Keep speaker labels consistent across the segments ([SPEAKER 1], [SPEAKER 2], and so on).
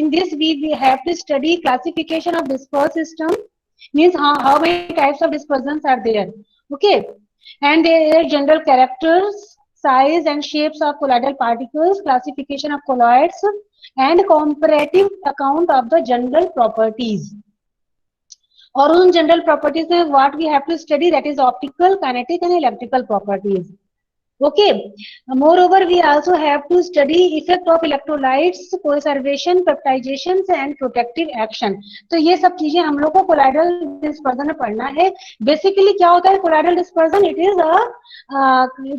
[SPEAKER 1] in this we have to study classification of dispersed system, means how many types of dispersions are there. Okay, and their general characters, size and shapes of colloidal particles, classification of colloids, and comparative account of the general properties. और उन general properties में what we have to study, that is optical, kinetic and electrical properties. Okay. Moreover, we also have to study effect of electrolytes, conservation, peptidations and protective action. तो ये सब चीजें हम लोग को कोलाइडल डिस्पर्जन में पढ़ना है. बेसिकली क्या होता है colloidal dispersion? It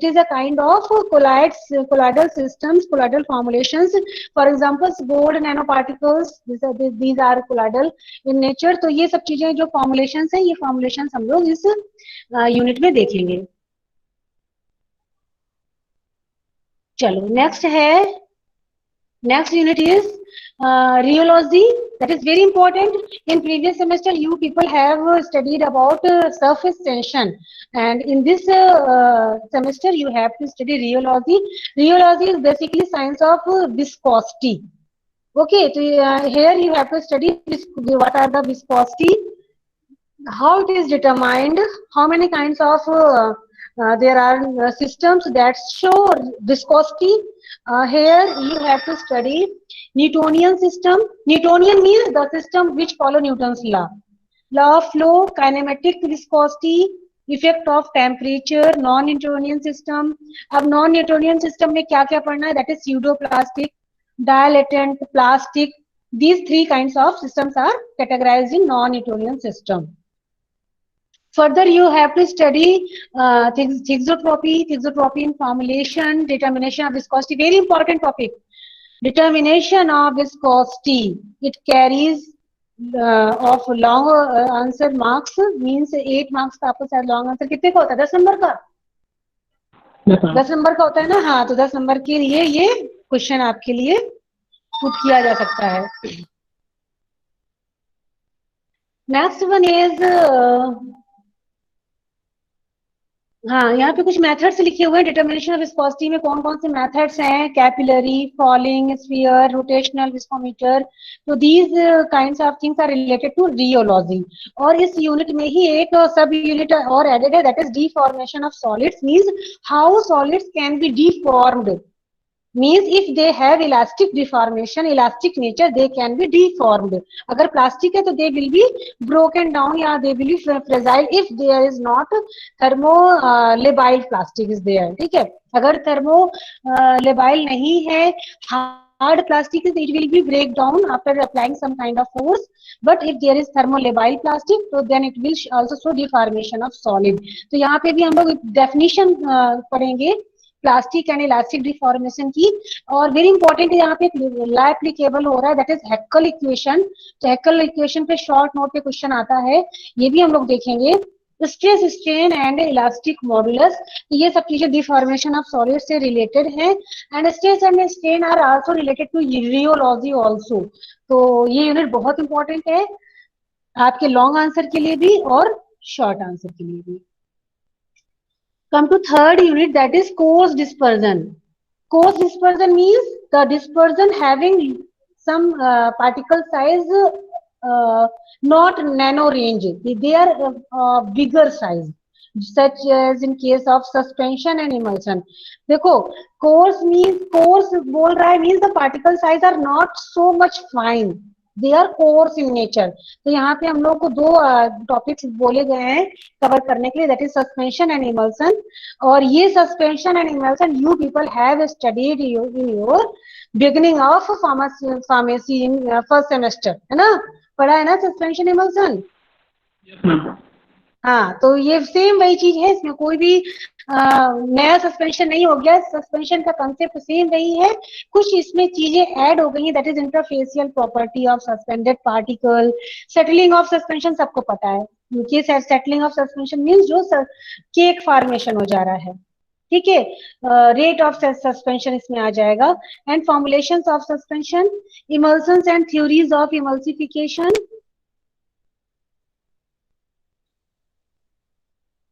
[SPEAKER 1] is a kind of colloidal systems, colloidal formulations. For example gold nano particles, these are colloidal in nature. तो ये सब चीजें जो फॉर्मुलेशंस है, ये फॉर्मुलेशंस हम लोग इस यूनिट में देखेंगे. चलो नेक्स्ट है, next unit is rheology. That is very important. In previous semester you people have studied about surface tension, and in this semester you have to study rheology. Rheology is basically science of viscosity. Okay, so here you have to study what are the viscosity, how it is determined, how many kinds of there are systems that show viscosity. Here you have to study Newtonian system. Newtonian means the system which follow Newton's law. Law of flow, kinematic viscosity, effect of temperature, non-Newtonian system. अब non-Newtonian system में क्या क्या पढ़ना है? That is pseudoplastic, dilatant, plastic. These three kinds of systems are categorized in non-Newtonian system. Further, you have to study thixotropy in formulation, determination of viscosity. Very important topic. Determination of viscosity. It carries of long answer marks, means 8 marks का आपको शायद long answer कितने का होता है? 10 number का? 10 number का होता है ना. हाँ, तो 10 नंबर के लिए ये क्वेश्चन आपके लिए पुट किया जा सकता है. नेक्स्ट वन इज हाँ, यहाँ पे कुछ मेथड्स लिखे हुए हैं. डिटर्मिनेशन ऑफ विस्कोसिटी में कौन कौन से मेथड्स हैं? Capillary, falling, sphere, rotational, viscometer. तो these kinds of things are related to rheology. और इस यूनिट में ही एक सब यूनिट और एडेड है, that is deformation of solids, means how solids can be deformed. means if they have elastic deformation, elastic nature, they can be deformed. अगर plastic है तो they will be broken down या they will be fragile if there is not thermolabile plastic is there. ठीक है, अगर thermolabile नहीं है, hard plastic is, it will be break down after applying some kind of force. But if there is thermolabile plastic, so then it will also show deformation of solid. तो यहाँ पे भी हम लोग definition पढ़ेंगे plastic and elastic deformation की. और very important यहाँ पे लॉ एप्लीकेबल हो रहा है, दैट इज हैक्कल इक्वेशन. तो हैक्कल इक्वेशन पे शॉर्ट नोट पे क्वेश्चन आता है, ये भी हम लोग देखेंगे. Stress, strain and elastic modulus, ये सब चीजें डिफॉर्मेशन ऑफ सॉलिड से रिलेटेड है. And stress and strain are also related to rheology also. तो ये यूनिट बहुत इंपॉर्टेंट है आपके लॉन्ग आंसर के लिए भी और शॉर्ट आंसर के लिए भी. Come to third unit, that is coarse dispersion. Coarse dispersion means the dispersion having some particle size not nano range, they are bigger size, such as in case of suspension and emulsion. देखो coarse means, coarse बोल रहा है means the particle size are not so much fine, they are coarse in nature. तो यहाँ पे हम लोग को दो टॉपिक्स बोले गए हैं कवर करने के लिए, that is suspension and emulsion. और ये suspension and emulsion you people have studied in your beginning of pharmacy in first semester, है ना? पढ़ा है ना सस्पेंशन इमल्सन? हाँ, तो ये सेम वही चीज है, इसमें कोई भी नया सस्पेंशन नहीं हो गया. सस्पेंशन का कंसेप्ट सेम वही है, कुछ इसमें चीजें ऐड हो गई हैं, that is interfacial property of suspended particle. Settling of suspension सबको पता है, क्योंकि सेटलिंग ऑफ सस्पेंशन मीन्स जो केक फॉर्मेशन हो जा रहा है. ठीक है, रेट ऑफ सस्पेंशन इसमें आ जाएगा. And formulations of suspension, emulsions and theories of emulsification.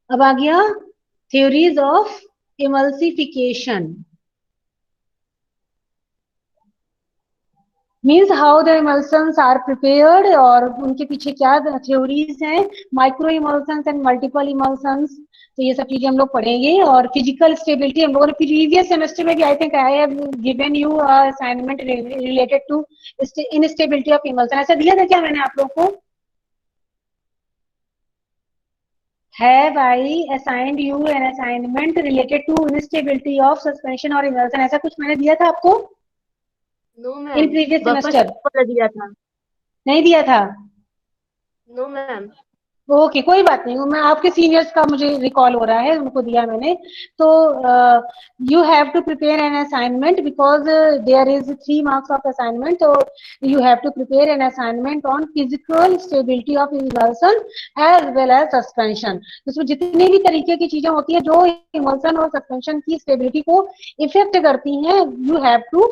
[SPEAKER 1] अब आ गया theories of emulsification. Means how the emulsions are prepared, और उनके पीछे क्या थ्योरीज हैं, micro emulsions and multiple emulsions, तो ये सब चीजें हम लोग पढ़ेंगे। और फिजिकल स्टेबिलिटी हम लोगों ने प्रीवियस सेमेस्टर में भी, I think I have given you assignment related to instability of emulsion, ऐसा दिया था क्या मैंने आप लोग को? Have I assigned you an assignment related to instability of suspension or emulsion, ऐसा कुछ मैंने दिया था आपको
[SPEAKER 2] नो
[SPEAKER 1] इन
[SPEAKER 2] मैम,
[SPEAKER 1] प्रीवियस
[SPEAKER 2] बफर
[SPEAKER 1] सेमेस्टर?
[SPEAKER 2] वाला दिया था।
[SPEAKER 1] नहीं दिया था?
[SPEAKER 2] No ma'am.
[SPEAKER 1] ओके, कोई बात नहीं, मैं आपके सीनियर्स का मुझे रिकॉल हो रहा है, उनको दिया मैंने। तो you have to prepare an assignment because there is 3 marks of assignment, तो you have to prepare an assignment on physical stability of emulsion as well as suspension. इसमें जितनी भी तरीके की चीजें होती है जो इमल्सन और सस्पेंशन की स्टेबिलिटी को इफेक्ट करती हैं, you have to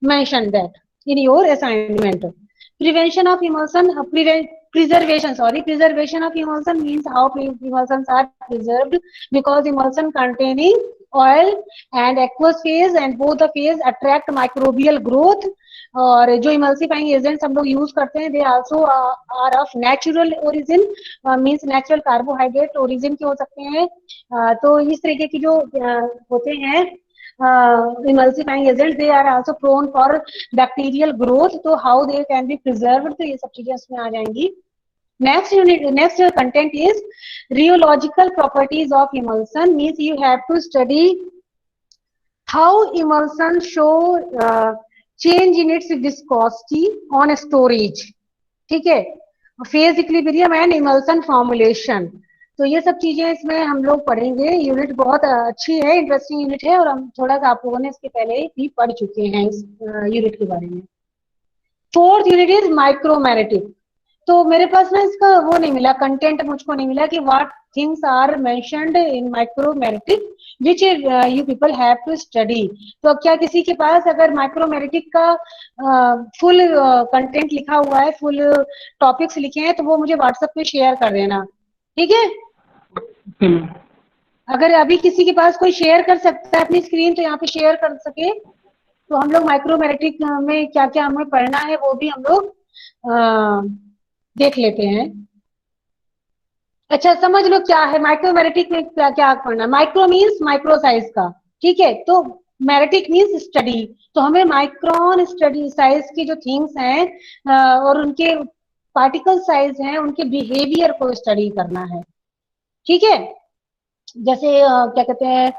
[SPEAKER 1] mention that in your assignment. Prevention of emulsion, preservation of emulsion means how emulsions are preserved, because emulsion containing oil and aqueous phase, and both the phase attract microbial growth। और जो emulsifying agents हम लोग use करते हैं, they also are of natural origin, means natural carbohydrate origin के हो सकते हैं। तो इस तरीके की जो होते हैं emulsifying agents, they are also prone for bacterial growth, तो how they can be preserved, तो ये सब चीजें उसमें आ जाएंगी। Next unit, next content is rheological properties of emulsion, means you have to study how emulsion show change in its viscosity on storage, ठीक है, phase equilibrium and emulsion formulation. तो ये सब चीजें इसमें हम लोग पढ़ेंगे। यूनिट बहुत अच्छी है, इंटरेस्टिंग यूनिट है, और हम थोड़ा सा आप लोगों ने इसके पहले भी पढ़ चुके हैं इस यूनिट के बारे में। Fourth unit is micromeritic. तो मेरे पास ना इसका वो नहीं मिला, कंटेंट मुझको नहीं मिला कि what things are mentioned in micromeritic which you people have to study. तो क्या किसी के पास अगर माइक्रोमैरेटिक का फुल कंटेंट लिखा हुआ है, फुल टॉपिक्स लिखे हैं, तो वो मुझे व्हाट्सएप पे शेयर कर देना, ठीक है? अगर अभी किसी के पास कोई शेयर कर सकता है अपनी स्क्रीन, तो यहाँ पे शेयर कर सके, तो हम लोग माइक्रोमैरेटिक में क्या क्या हमें पढ़ना है वो भी हम लोग देख लेते हैं। अच्छा, समझ लो क्या है माइक्रोमैरेटिक में, क्या क्या पढ़ना। माइक्रो मीन्स माइक्रो साइज का, ठीक है, तो मैरेटिक मीन्स स्टडी, तो हमें माइक्रोन स्टडी साइज की जो थिंग्स हैं और उनके पार्टिकल साइज हैं, उनके बिहेवियर को स्टडी करना है, ठीक है। जैसे क्या कहते हैं,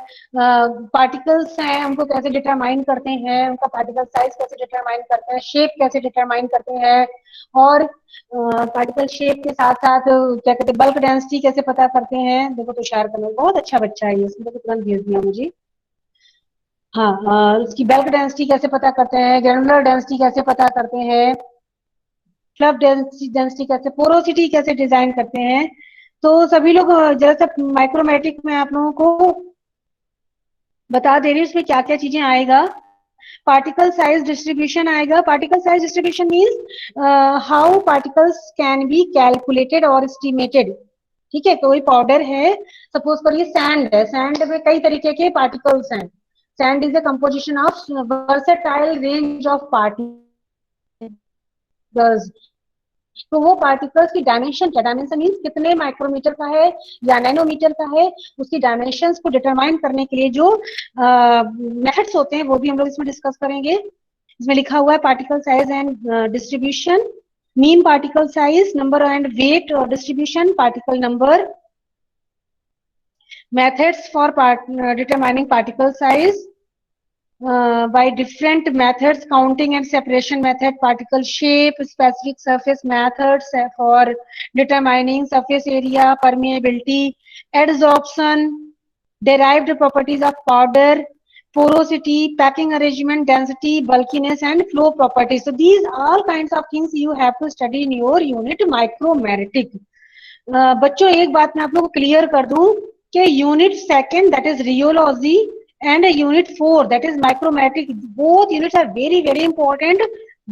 [SPEAKER 1] पार्टिकल्स हैं, हमको कैसे डिटरमाइन करते हैं, उनका पार्टिकल साइज कैसे डिटरमाइन करते हैं, शेप कैसे डिटरमाइन करते हैं, और पार्टिकल शेप के साथ साथ क्या कहते हैं, बल्क डेंसिटी कैसे पता करते हैं। देखो तुषार कमल बहुत अच्छा बच्चा है, इसने तो तुरंत भेज दिया मुझे। हाँ, उसकी बल्क डेंसिटी कैसे पता करते हैं, ग्रेनुलर डेंसिटी कैसे पता करते हैं, फ्लफ डेंसिटी कैसे, पोरोसिटी कैसे डिजाइन करते हैं। तो सभी लोग जैसा माइक्रोमेटिक में आप लोगों को बता दे रही हूँ, इसमें क्या क्या चीजें आएगा। पार्टिकल साइज डिस्ट्रीब्यूशन आएगा। Particle size distribution means how particles can be calculated और एस्टिमेटेड, ठीक है। कोई पाउडर है, सपोज करिए सैंड है, सैंड में कई तरीके के पार्टिकल्स हैं। Sand is a composition of versatile range of particles. तो वो पार्टिकल्स की डायमेंशन, क्या डायमेंशन मीन्स कितने माइक्रोमीटर का है या नैनोमीटर का है, उसकी डायमेंशंस को डिटरमाइन करने के लिए जो मेथड्स होते हैं वो भी हम लोग इसमें डिस्कस करेंगे। इसमें लिखा हुआ है particle size and distribution, mean particle size, number and weight और distribution, particle number, methods for determining particle size by different methods, counting and separation method, particle shape, specific surface methods for determining surface area, permeability, adsorption, derived properties of powder, porosity, packing arrangement, density, bulkiness and flow properties. So these all kinds of things you have to study in your unit micromeretic. बच्चों एक बात मैं आप लोगों को clear कर दूं कि unit second that is rheology and unit 4 that is micrometric, both units are very very important,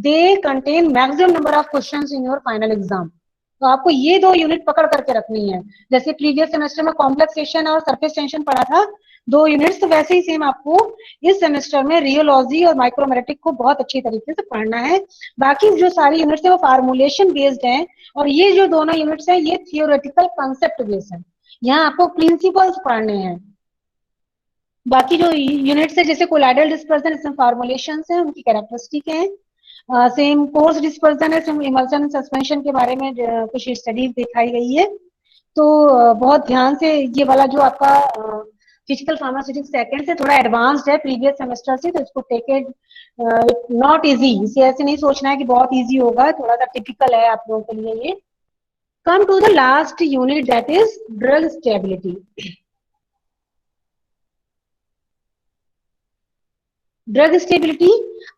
[SPEAKER 1] they contain maximum number of questions in your final exam। तो आपको ये दो यूनिट पकड़ करके रखनी है। जैसे प्रीवियस सेमेस्टर में कॉम्प्लेक्सेशन और सरफेस टेंशन पढ़ा था, 2 यूनिट्स। तो वैसे ही सेम आपको इस सेमेस्टर में रियोलॉजी और माइक्रोमेटिक को बहुत अच्छी तरीके से पढ़ना है। बाकी जो सारी यूनिट्स है वो फार्मूलेशन बेस्ड हैं, और ये जो दोनों यूनिट्स हैं ये थियोरेटिकल कंसेप्ट बेस्ड है। यहाँ आपको प्रिंसिपल्स पढ़ने हैं। बाकी जो यूनिट्स है जैसे कोलाइडल डिस्पर्सन, इसमें फार्मूलेशंस हैं, उनकी कैरेक्टरिस्टिक है। सेम कोर्स डिस्पर्सन है, सेम इमल्सन सस्पेंशन के बारे में कुछ स्टडीज दिखाई गई है। तो बहुत ध्यान से ये वाला जो आपका फिजिकल फार्मास्यूटिक्स सेकंड से थोड़ा एडवांस्ड है प्रीवियस सेमेस्टर से, तो इसको टेक इट नॉट इजी। इसे ऐसे नहीं सोचना है कि बहुत इजी होगा, थोड़ा सा टिपिकल है आप लोगों के लिए ये। Come to the last unit that is drug stability. Drug stability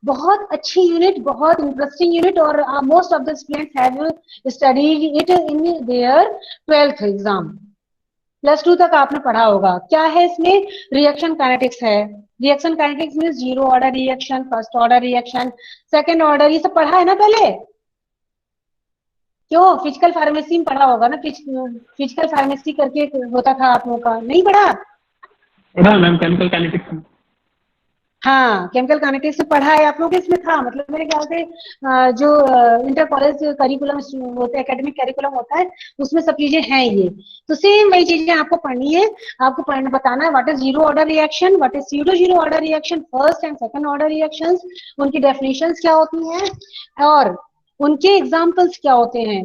[SPEAKER 1] बहुत अच्छी यूनिट, बहुत इंटरेस्टिंग यूनिट, और most of the students have studied it in their 12th exam. Plus 2 तक आपने पढ़ा होगा। क्या है इसमें? रिएक्शन काइनेटिक्स है। Reaction kinetics means zero order reaction, first order reaction, second order, ये सब पढ़ा है ना पहले? क्यों? फिजिकल फार्मेसी में पढ़ा होगा ना, फिजिकल फार्मेसी करके होता था आप लोगों का, नहीं पढ़ा?
[SPEAKER 3] पढ़ा मैम, केमिकल काइनेटिक्स में।
[SPEAKER 1] हाँ, केमिकल काइनेटिक्स से पढ़ा है आप लोग, इसमें था। मतलब मेरे ख्याल से जो इंटर कॉलेज करिकुलम होता है, एकेडमिक करिकुलम होता है, उसमें सब चीजें हैं ये। तो सेम वही चीजें आपको पढ़नी है। आपको पढ़ना बताना है what is zero order reaction, what is pseudo zero order reaction, first and second order reactions, उनकी डेफिनेशंस क्या होती हैं और उनके एग्जाम्पल्स क्या होते हैं।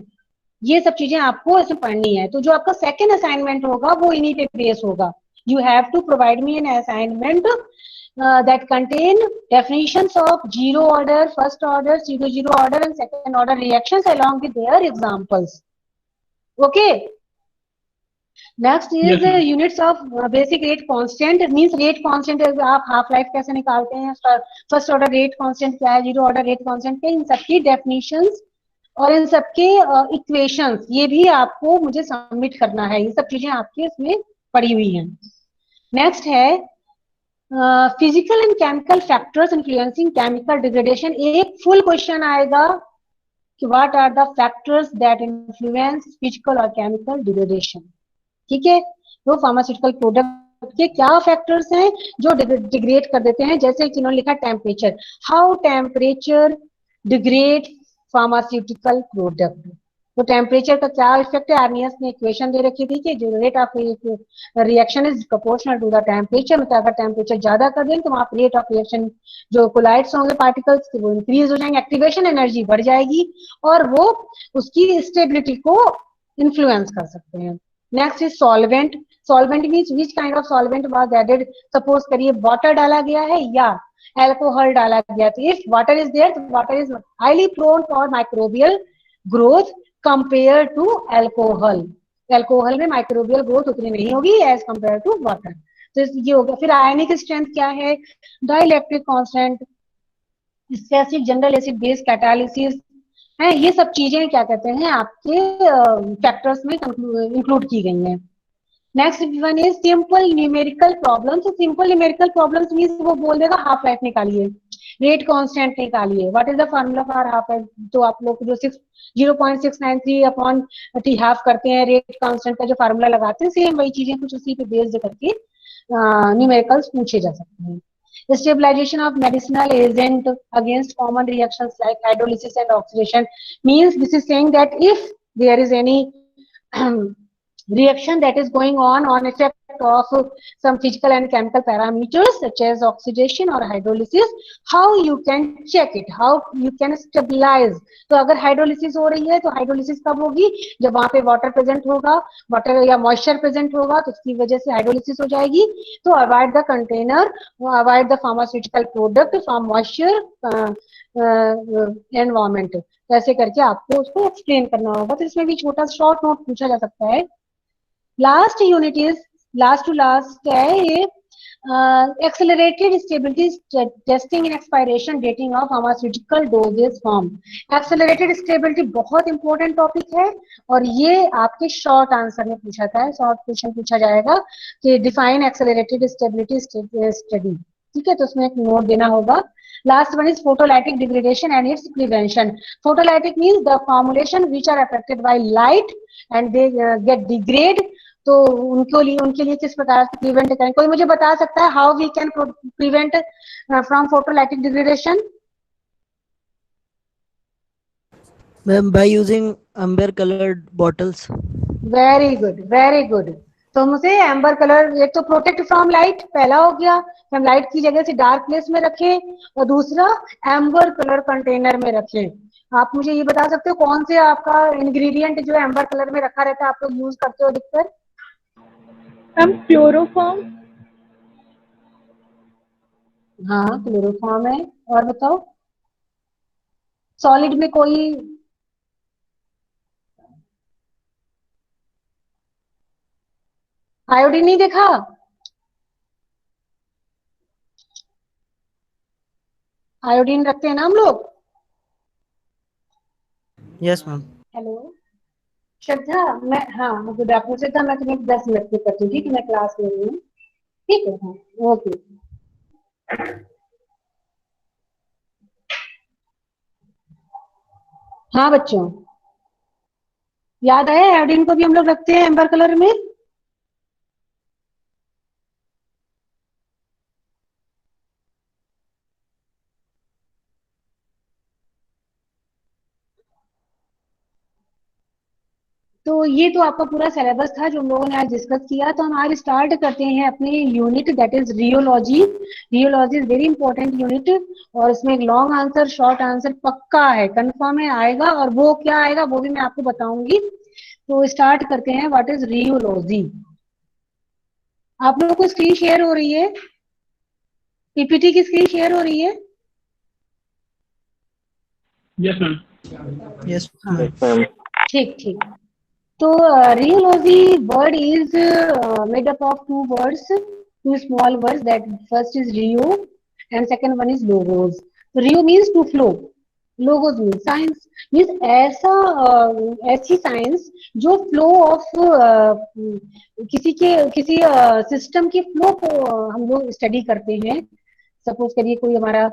[SPEAKER 1] ये सब चीजें आपको इसमें पढ़नी है। तो जो आपका सेकंड असाइनमेंट होगा वो इन्हीं पे बेस होगा। You have to provide me an assignment that contain definitions of zero order, first order, pseudo zero order and second order reactions along with their examples. Okay. Next is
[SPEAKER 3] Yes,
[SPEAKER 1] units of basic rate constant. It means rate constant is आप half life कैसे निकालते हैं, first order rate constant क्या है, zero order rate constant क्या है, इन सबकी definitions और इन सबके इक्वेशंस ये भी आपको मुझे सबमिट करना है। ये सब चीजें आपके इसमें पड़ी हुई हैं। नेक्स्ट है physical and chemical factors influencing chemical degradation. एक फुल क्वेश्चन आएगा कि what are the factors that influence physical और केमिकल डिग्रेडेशन। ठीक है, तो फार्मास्यूटिकल प्रोडक्ट के क्या फैक्टर्स हैं जो डिग्रेड कर देते हैं। जैसे कि इन्होंने लिखा temperature, how temperature degrade pharmaceutical product. तो टेम्परेचर का क्या इफेक्ट है, आर्नियस ने इक्वेशन दे रखी थी कि जो rate of reaction is proportional to the temperature. मतलब अगर टेम्परेचर ज्यादा कर दें तो वहां रेट ऑफ रिएक्शन जो कोलाइड्स होंगे पार्टिकल्स वो इंक्रीज हो जाएंगे, एक्टिवेशन एनर्जी बढ़ जाएगी और वो उसकी स्टेबिलिटी को इन्फ्लुएंस कर सकते हैं। Next is solvent. Solvent means which kind of solvent was added. Suppose करिए वाटर डाला गया है या अल्कोहल डाला गया, तो इफ वाटर इज देयर तो water is highly prone for microbial growth compare to alcohol. Alcohol में माइक्रोबियल ग्रोथ उतनी नहीं होगी एज कंपेयर टू वाटर। तो ये हो गया। फिर आयनिक स्ट्रेंथ क्या है, dielectric constant, specific general acid base catalysis है। ये सब चीजें क्या कहते हैं आपके फैक्टर्स में इंक्लूड की गई हैं। Next one is simple numerical problems. Simple numerical problems means वो बोल देगा हाफ लाइफ निकालिए, रेट कांस्टेंट निकालिए, what is the formula for half life. तो आप लोग जो 0.693 अपॉन टी हाफ करते हैं रेट कांस्टेंट का जो फार्मूला लगाते हैं, सेम वही चीजें कुछ उसी पे बेस्ड करके न्यूमेरिकल्स पूछे जा सकते हैं। Stabilization of medicinal agent against common reactions like hydrolysis and oxidation means this is saying that if there is any reaction that is going on effect of some physical and chemical parameters such as oxidation or hydrolysis, how you can check it, how you can stabilize। तो अगर hydrolysis हो रही है तो hydrolysis कब होगी, जब वहां पे वाटर प्रेजेंट होगा, वाटर या मॉइस्चर प्रेजेंट होगा, तो उसकी वजह से हाइड्रोलिसिस हो जाएगी। तो avoid the container, avoid the pharmaceutical product from moisture environment. ऐसे करके आपको उसको एक्सप्लेन करना होगा। तो इसमें भी छोटा शॉर्ट नोट पूछा जा सकता है। Last unit is last to last है ये accelerated stability testing and expiration dating of pharmaceutical dosages form. Accelerated stability बहुत इंपॉर्टेंट टॉपिक है और ये आपके शॉर्ट आंसर में पूछा था, शॉर्ट क्वेश्चन पूछा जाएगा कि डिफाइन एक्सेलरेटेड स्टेबिलिटी स्टडी। ठीक है, तो उसमें एक नोट देना होगा। Last one is photolytic degradation and its prevention. Photolytic means the formulation which are affected by light and they get degrade तो उनके लिए किस प्रकार से प्रिवेंट करें? कोई मुझे बता सकता है how we can prevent from photolytic degradation?
[SPEAKER 4] Ma'am, by using amber colored bottles.
[SPEAKER 1] Very good, very good. तो मुझे एम्बर कलर, एक तो प्रोटेक्ट फ्रॉम लाइट पहला हो गया, हम लाइट की जगह से डार्क प्लेस में रखें, और दूसरा एम्बर कलर कंटेनर में रखें। आप मुझे ये बता सकते हो कौन से आपका इंग्रेडिएंट जो एम्बर कलर में रखा रहता है आप लोग यूज करते हो अधिकतर?
[SPEAKER 5] Ma'am chloroform.
[SPEAKER 1] हाँ, क्लोरोफॉर्म है। और बताओ, सॉलिड में कोई? आयोडीन नहीं देखा? आयोडीन रखते हैं ना हम लोग।
[SPEAKER 4] Yes, ma'am.
[SPEAKER 1] हेलो श्रद्धा, मैं, हाँ गुड आफ्टरनून श्रद्धा, मैं तुम्हें 10 मिनट में करती हूँ, ठीक है? मैं क्लास में हूँ। ठीक है, हाँ, ओके। हाँ बच्चों, याद आया आयोडीन को भी हम लोग रखते हैं एम्बर कलर में। तो ये तो आपका पूरा सिलेबस था जो हम लोगों ने आज डिस्कस किया। तो हम आज स्टार्ट करते हैं अपनी unit, that is rheology. Rheology is very important unit, और इसमें एक लॉन्ग आंसर शॉर्ट आंसर पक्का है, कंफर्म है आएगा, और वो क्या आएगा वो भी मैं आपको बताऊंगी। तो स्टार्ट करते हैं। What is rheology? आप लोगों को स्क्रीन शेयर हो रही है? पीपीटी की स्क्रीन शेयर हो रही है?
[SPEAKER 3] Yes, ma'am.
[SPEAKER 4] Yes,
[SPEAKER 1] हाँ,
[SPEAKER 4] ma'am.
[SPEAKER 1] ठीक ठीक। तो rheology word is made up of two words, two small words, that first is rheo and second one is logos. Rheo means to flow, logos means science, means ऐसा ऐसी science जो flow of किसी system के flow को हम लोग study करते हैं। सपोज करिए कोई हमारा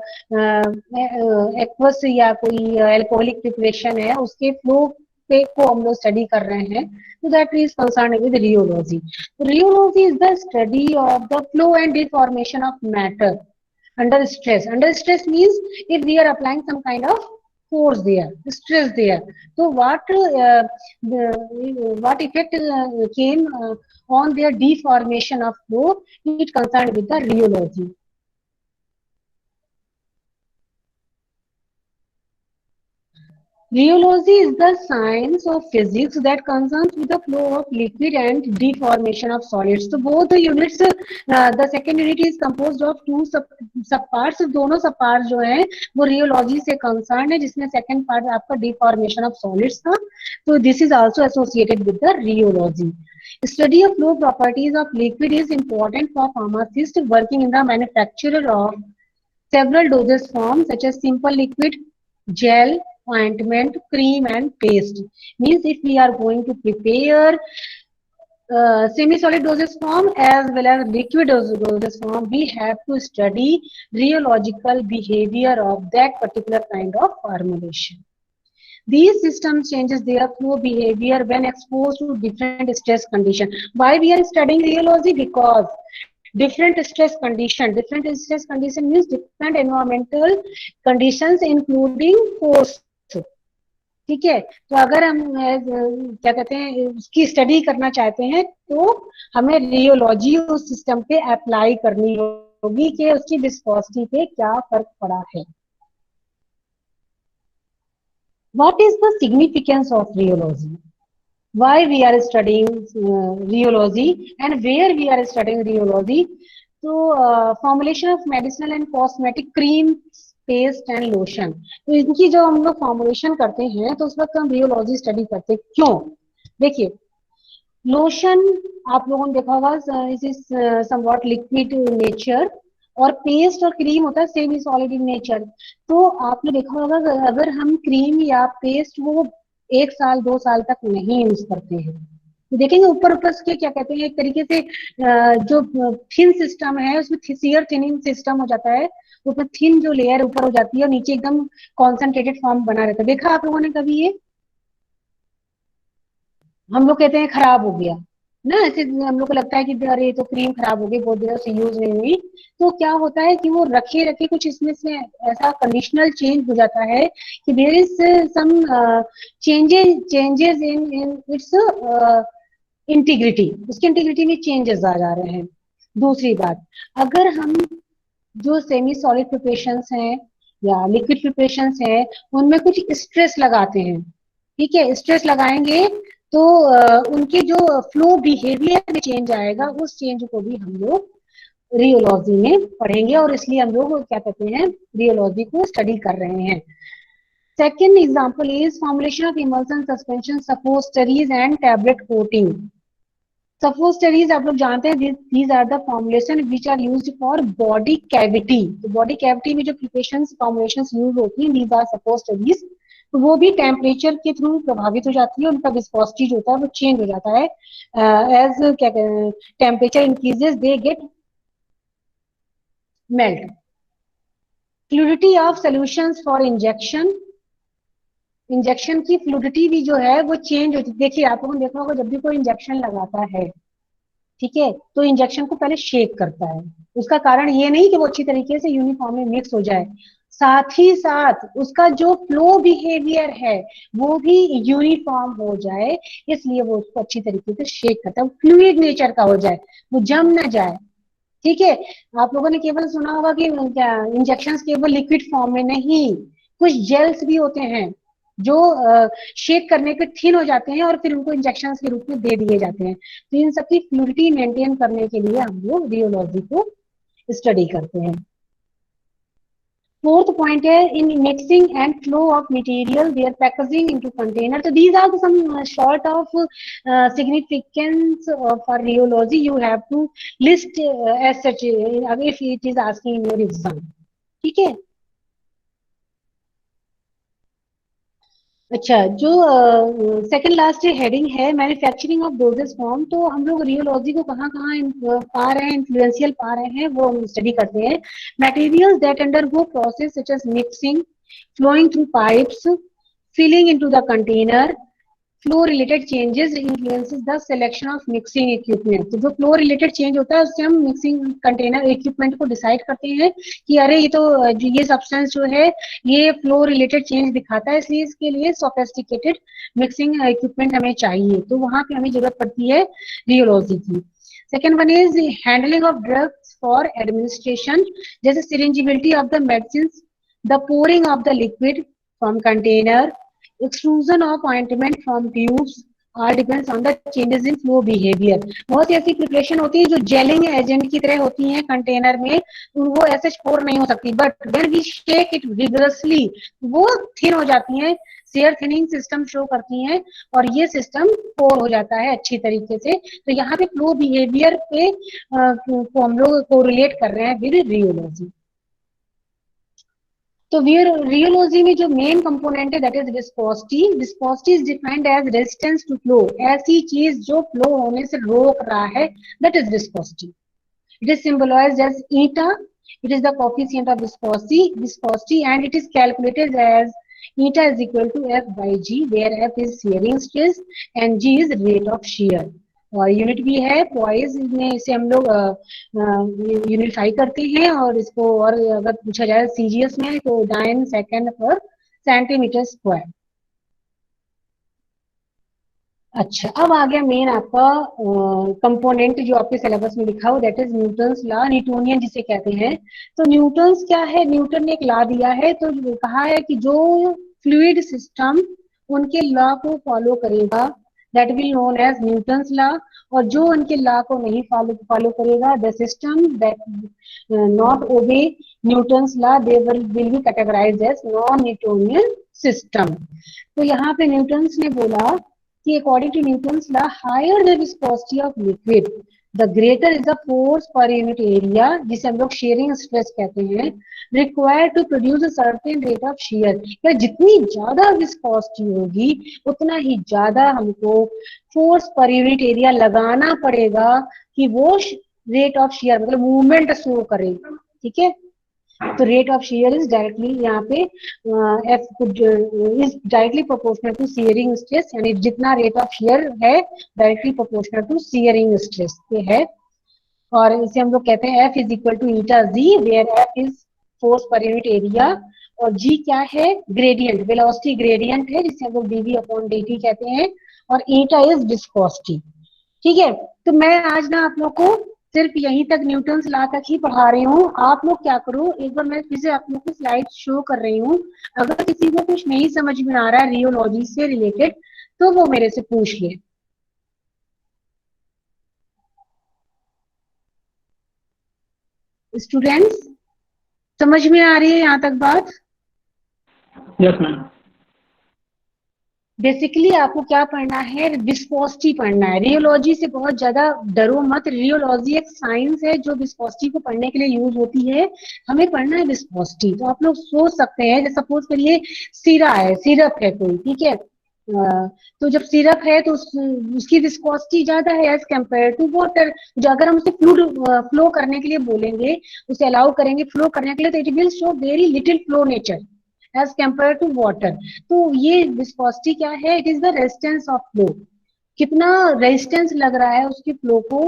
[SPEAKER 1] एक्वस या कोई अल्कोहलिक प्रिपरेशन है, उसके फ्लो पे को हम लोग स्टडी कर रहे हैं, तो that is concern with rheology. Rheology is the study of the flow and deformation of matter under stress. Under stress means if we are applying some kind of force there, stress there. So what effect came on their deformation of flow? It concerned with the rheology. Rheology is the science of physics that concerns with the flow of liquid and deformation of solids. So both the units, the second unit is composed of two subparts. दोनों subparts जो हैं वो rheology से concerned है, जिसमें second part आपका deformation of solids था. So this is also associated with the rheology. Study of flow properties of liquid is important for pharmacists working in the manufacture of several dosage forms such as simple liquid, gel, ointment, cream and paste. Means if we are going to prepare semi-solid dosage form as well as liquid dosage form, we have to study rheological behavior of that particular kind of formulation. These systems changes their flow behavior when exposed to different stress condition. Why we are studying rheology? Because different stress condition means different environmental conditions including force. ठीक है? तो अगर हम क्या कहते हैं उसकी study करना चाहते हैं तो हमें रियोलॉजी उस सिस्टम पे अप्लाई करनी होगी कि उसकी विस्कोसिटी पे क्या फर्क पड़ा है। What is the significance of rheology? Why we are studying rheology and where we are studying rheology? So formulation of medicinal and cosmetic cream, paste and lotion, तो इनकी जो हम लोग फॉर्मुलेशन करते हैं तो उस वक्त हम रियोलॉजी स्टडी करते हैं। क्यों? देखिए, लोशन आप लोगों ने देखा होगा it is somewhat liquid in nature, और पेस्ट और क्रीम होता है सेमी सॉलिड इन नेचर। तो आपने देखा होगा अगर हम क्रीम या पेस्ट वो 1 साल 2 साल तक नहीं यूज करते हैं, तो देखेंगे ऊपर ऊपर के क्या कहते हैं एक तरीके से जो थिन सिस्टम है उसमें सीयर थिनिंग सिस्टम हो जाता है, ऊपर थिन जो लेयर ऊपर हो जाती है और नीचे एकदम कॉन्सेंट्रेटेड फॉर्म बना रहता है। देखा आप लोगों ने कभी ये? हम लोग कहते हैं खराब हो गया, ना, ऐसे हम लोग को लगता है कि अरे ये तो क्रीम खराब हो गई, बहुत देर से यूज नहीं हुई, तो क्या होता है कि वो रखे रखे कुछ इसमें से ऐसा कंडीशनल चेंज हो जाता है कि there is some changes changes in its integrity, उसकी इंटीग्रिटी में चेंजेस आ जा रहे हैं। दूसरी बात, अगर हम जो सेमी सॉलिड प्रिपरेशंस हैं या लिक्विड प्रिपरेशंस हैं उनमें कुछ स्ट्रेस लगाते हैं, ठीक है, स्ट्रेस लगाएंगे तो उनके जो फ्लो बिहेवियर में चेंज आएगा, उस चेंज को भी हम लोग रियोलॉजी में पढ़ेंगे, और इसलिए हम लोग क्या कहते हैं, रियोलॉजी को स्टडी कर रहे हैं। Second example is formulation of emulsion suspension suppositories and tablet coating. Suppositories आप लोग जानते हैं, these are the formulation which are used for body cavity. तो बॉडी कैविटी में जो प्रिपरेशंस फॉर्मुलेशंस यूज होती हैं, दीज आर सपोस्टरीज। तो वो भी टेम्परेचर के थ्रू प्रभावित हो जाती है, उनका विस्कोसिटी जो होता है वो चेंज हो जाता है एज क्या temperature increases, they get melt. Fluidity of solutions for injection, injection की फ्लूइडिटी भी जो है वो चेंज होती है। देखिए आप लोगों ने देखा होगा, जब भी कोई इंजेक्शन लगाता है, ठीक है, तो इंजेक्शन को पहले शेक करता है। उसका कारण ये नहीं कि वो अच्छी तरीके से यूनिफॉर्म में मिक्स हो जाए, साथ ही साथ उसका जो फ्लो बिहेवियर है वो भी यूनिफॉर्म हो जाए, इसलिए वो उसको अच्छी तरीके से शेक करता है, फ्लूइड नेचर का हो जाए, वो जम ना जाए, ठीक है। आप लोगों ने केवल सुना होगा कि क्या इंजेक्शन केवल लिक्विड फॉर्म में नहीं, कुछ जेल्स भी होते हैं जो शेक करने पे थिन हो जाते हैं और फिर उनको इंजेक्शन के रूप में दे दिए जाते हैं। तो इन सबकी फ्लूइडिटी मेंटेन करने के लिए हम लोग रियोलॉजी को स्टडी करते हैं। फोर्थ पॉइंट है in mixing and flow of material, their packaging into container. तो these are some sort of significance for rheology, you have to list as such if it is asking in your exam, ठीक है। अच्छा, जो second last heading है manufacturing of doses form, तो हम लोग rheology को कहाँ कहाँ पा रहे हैं, इन्फ्लुएंशियल पा रहे हैं, वो हम स्टडी करते हैं। Materials that undergo process such as mixing, flowing through pipes, filling into the container, flow related changes influences the selection of mixing equipment. तो जो फ्लो रिलेटेड चेंज होता है उससे हम मिक्सिंग कंटेनर इक्विपमेंट को डिसाइड करते हैं कि अरे ये तो ये सब्सटेंस जो है ये फ्लो रिलेटेड चेंज दिखाता है, इसलिए इसके लिए सोफिस्टिकेटेड मिक्सिंग इक्विपमेंट हमें चाहिए, तो वहां पे हमें जरूरत पड़ती है रियोलॉजी की। Second one is handling of drugs for administration, जैसे syringeability of the medicine, the pouring of the liquid from container, extrusion of ointment from tubes, are depends on the changes in flow behaviour. बहुत सी ऐसी preparation होती है जो gelling agent की तरह होती है कंटेनर में, वो ऐसे पोर नहीं हो सकती, but when we shake it vigorously वो थिन हो जाती है, शेयर थिनिंग सिस्टम शो करती हैं, और ये सिस्टम पोर हो जाता है अच्छी तरीके से। तो यहाँ पे फ्लो बिहेवियर पे को हम लोग कोरिलेट कर रहे हैं विद रियोलॉजी। तो रियोलॉजी में जो मेन कंपोनेंट है that is viscosity. Viscosity is defined as resistance to flow, ऐसी चीज जो फ्लो होने से रोक रहा है, that is viscosity. It is symbolised as eta, it is the coefficient of viscosity and it is calculated as eta is equal to F by G, where F is shearing stress and G is rate of shear। और unit भी है poise में, इसे हम लोग unify करते हैं, और इसको और अगर पूछा जाए सीजीएस में तो डायन सेकेंड पर सेंटीमीटर स्क्वायर। अच्छा, अब आ गया मेन आपका कंपोनेंट जो आपके सिलेबस में लिखा हो, that is Newton's law, Newtonian जिसे कहते हैं। तो न्यूटन्स क्या है, न्यूटन ने एक लॉ दिया है, तो कहा है कि जो फ्लूइड सिस्टम उनके लॉ को फॉलो करेगा that will known as Newton's law, और जो उनके लॉ को नहीं फॉलो करेगा, the system that not obey Newton's law, they will be categorized as non Newtonian system. तो यहाँ पे न्यूटन्स ने बोला कि according to Newton's law, higher the viscosity of liquid, the greater is the force per unit area, जिसे हम लोग shearing stress कहते हैं, required to produce a certain rate of shear। या जितनी ज्यादा viscosity होगी उतना ही ज्यादा हमको force per unit area लगाना पड़ेगा कि वो rate of shear मतलब मूवमेंट शो करेगा, ठीक है। तो rate of shear is directly यहाँ पे F is directly proportional to shearing stress, यानी जितना रेट ऑफ shear है directly proportional to shearing stress पे है। और इसे हम लोग कहते हैं F is equal to eta G, where F is force per unit area और G क्या है, ग्रेडियंट, वेलोसिटी ग्रेडियंट है जिसे हम लोग dv अपॉन dt कहते हैं, और ईटा इज विस्कोसिटी। ठीक है, तो मैं आज ना आप लोग को सिर्फ यहीं तक न्यूटन्स लॉ तक ही पढ़ा रही हूँ। आप लोग क्या करो, एक बार मैं फिर से आप लोग को स्लाइड शो कर रही हूँ, अगर किसी को कुछ नहीं समझ में आ रहा है रियोलॉजी से रिलेटेड तो वो मेरे से पूछ ले। स्टूडेंट्स समझ में आ रही है यहाँ तक बात?
[SPEAKER 3] Yes ma'am.
[SPEAKER 1] बेसिकली आपको क्या पढ़ना है, विस्कोसिटी पढ़ना है। रियोलॉजी से बहुत ज्यादा डरो मत, रियोलॉजी एक साइंस है जो विस्कोसिटी को पढ़ने के लिए यूज होती है। हमें पढ़ना है विस्कोसिटी। तो आप लोग सोच सकते हैं, जैसे सपोज करिए सीरा है, सिरप है कोई, ठीक है, तो जब सिरप है तो उसकी विस्कोसिटी ज्यादा है एज कम्पेयर टू वाटर। जो अगर हम उसे फ्लो करने के लिए बोलेंगे, उसे अलाउ करेंगे फ्लो करने के लिए, तो it will show very little flow nature as compare to water. तो ये विस्कोसिटी क्या है, it is the resistance of flow, कितना रेजिस्टेंस लग रहा है उसकी फ्लो को,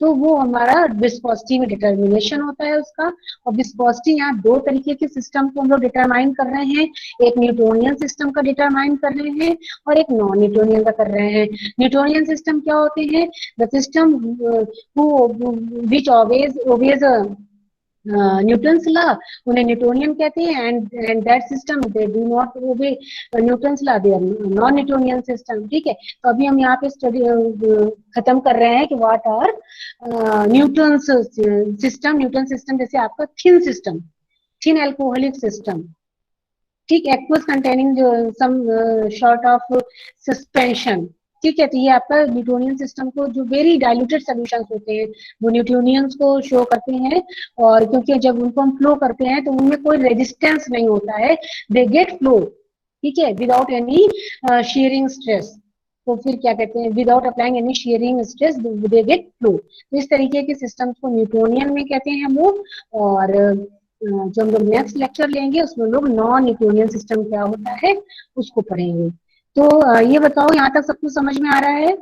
[SPEAKER 1] तो वो हमारा विस्कोसिटी में डिटर्मिनेशन होता है उसका। और विस्कोसिटी यहाँ दो तरीके के सिस्टम को हम लोग डिटरमाइन कर रहे हैं, एक न्यूटोनियन सिस्टम का डिटरमाइन कर रहे हैं और एक नॉन न्यूटोनियन का कर रहे हैं। न्यूटोनियन सिस्टम क्या होते हैं, the system which obeys Newton's law, उन्हें न्यूटोनियन कहते हैं, and that system they do not obey Newton's law, they are non Newtonian system. ठीक है, तो अभी हम यहाँ पे स्टडी खत्म कर रहे हैं कि what are Newton's system. Newton system जैसे आपका thin system, thin alcoholic system, ठीक, aqueous containing some sort of suspension. ठीक है, तो ये आपका न्यूटोनियन सिस्टम को, जो वेरी डाइल्यूटेड सॉल्यूशंस होते हैं वो न्यूटोनियंस को शो करते हैं। और क्योंकि जब उनको हम फ्लो करते हैं तो उनमें कोई रेजिस्टेंस नहीं होता है, दे गेट फ्लो, ठीक है, विदाउट एनी shearing स्ट्रेस। तो फिर क्या कहते हैं, without applying any shearing stress they get flow. तो इस तरीके के सिस्टम्स को न्यूटोनियन में कहते हैं हम लोग। और जो हम लोग नेक्स्ट लेक्चर लेंगे उसमें लोग नॉन न्यूटोनियन सिस्टम क्या होता है उसको पढ़ेंगे। तो ये बताओ यहाँ तक सब कुछ समझ में आ रहा है?